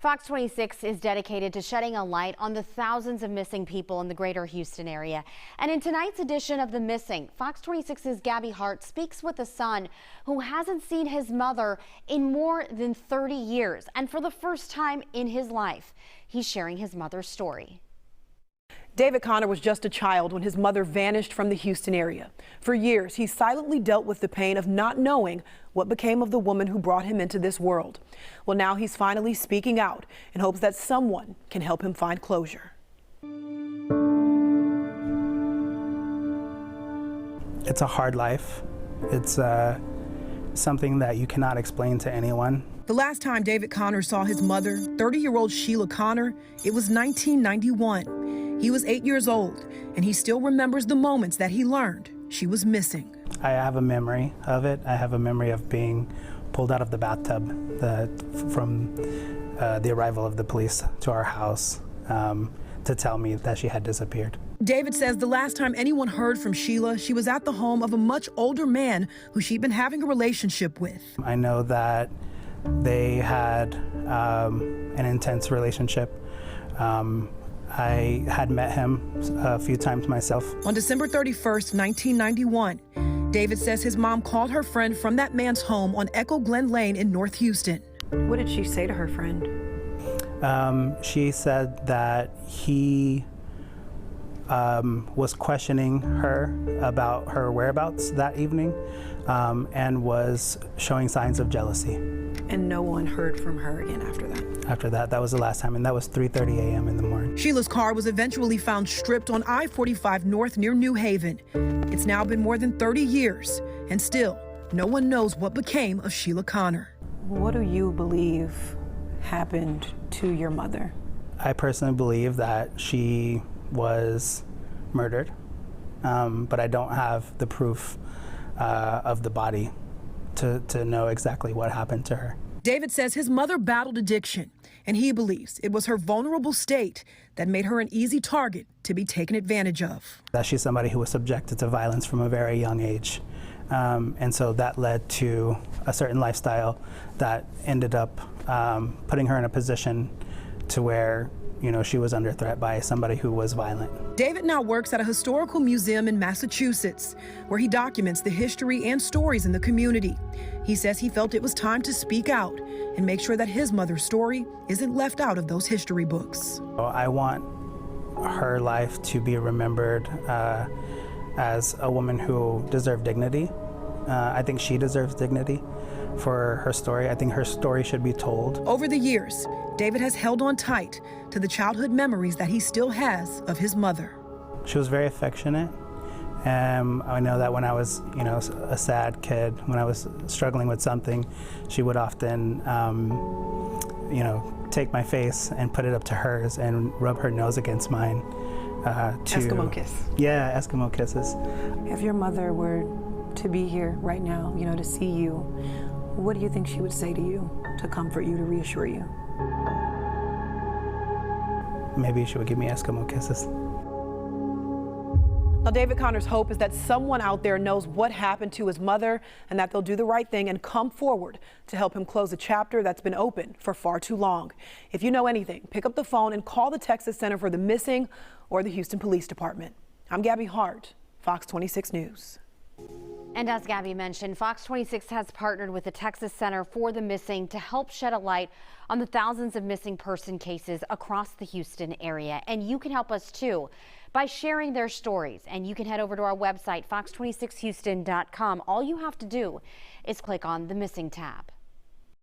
Fox 26 is dedicated to shedding a light on the thousands of missing people in the greater Houston area. And in tonight's edition of The Missing, Fox 26's Gabby Hart speaks with a son who hasn't seen his mother in more than 30 years. And for the first time in his life, he's sharing his mother's story. David Conner was just a child when his mother vanished from the Houston area. For years, he silently dealt with the pain of not knowing what became of the woman who brought him into this world. Well, now he's finally speaking out in hopes that someone can help him find closure. It's a hard life. It's something that you cannot explain to anyone. The last time David Conner saw his mother, 30-year-old Sheila Conner, it was 1991. He was 8 years old, and he still remembers the moments that he learned she was missing. I have a memory of it. I have a memory of being pulled out of the bathtub from the arrival of the police to our house to tell me that she had disappeared. David says the last time anyone heard from Sheila, she was at the home of a much older man who she'd been having a relationship with. I know that they had an intense relationship. I had met him a few times myself. On December 31st, 1991, David says his mom called her friend from that man's home on Echo Glen Lane in North Houston. What did she say to her friend? She said that he was questioning her about her whereabouts that evening and was showing signs of jealousy. And no one heard from her again after that? After that, that was the last time, and that was 3:30 a.m. in the morning. Sheila's car was eventually found stripped on I-45 North near New Haven. It's now been more than 30 years, and still, no one knows what became of Sheila Conner. What do you believe happened to your mother? I personally believe that she was murdered, but I don't have the proof of the body to know exactly what happened to her. David says his mother battled addiction, and he believes it was her vulnerable state that made her an easy target to be taken advantage of. That she's somebody who was subjected to violence from a very young age. And so that led to a certain lifestyle that ended up putting her in a position to where, you know, she was under threat by somebody who was violent. David now works at a historical museum in Massachusetts, where he documents the history and stories in the community. He says he felt it was time to speak out and make sure that his mother's story isn't left out of those history books. I want her life to be remembered as a woman who deserved dignity. I think she deserves dignity for her story. I think her story should be told. Over the years, David has held on tight to the childhood memories that he still has of his mother. She was very affectionate. I know that when I was, you know, a sad kid, when I was struggling with something, she would often, you know, take my face and put it up to hers and rub her nose against mine. Eskimo kiss. Yeah, Eskimo kisses. If your mother were to be here right now, you know, to see you, what do you think she would say to you to comfort you, to reassure you? Maybe she would give me Eskimo kisses. Now, David Conner's hope is that someone out there knows what happened to his mother and that they'll do the right thing and come forward to help him close a chapter that's been open for far too long. If you know anything, pick up the phone and call the Texas Center for the Missing or the Houston Police Department. I'm Gabby Hart, Fox 26 News. And as Gabby mentioned, Fox 26 has partnered with the Texas Center for the Missing to help shed a light on the thousands of missing person cases across the Houston area. And you can help us too by sharing their stories. And you can head over to our website, fox26houston.com. All you have to do is click on the Missing tab.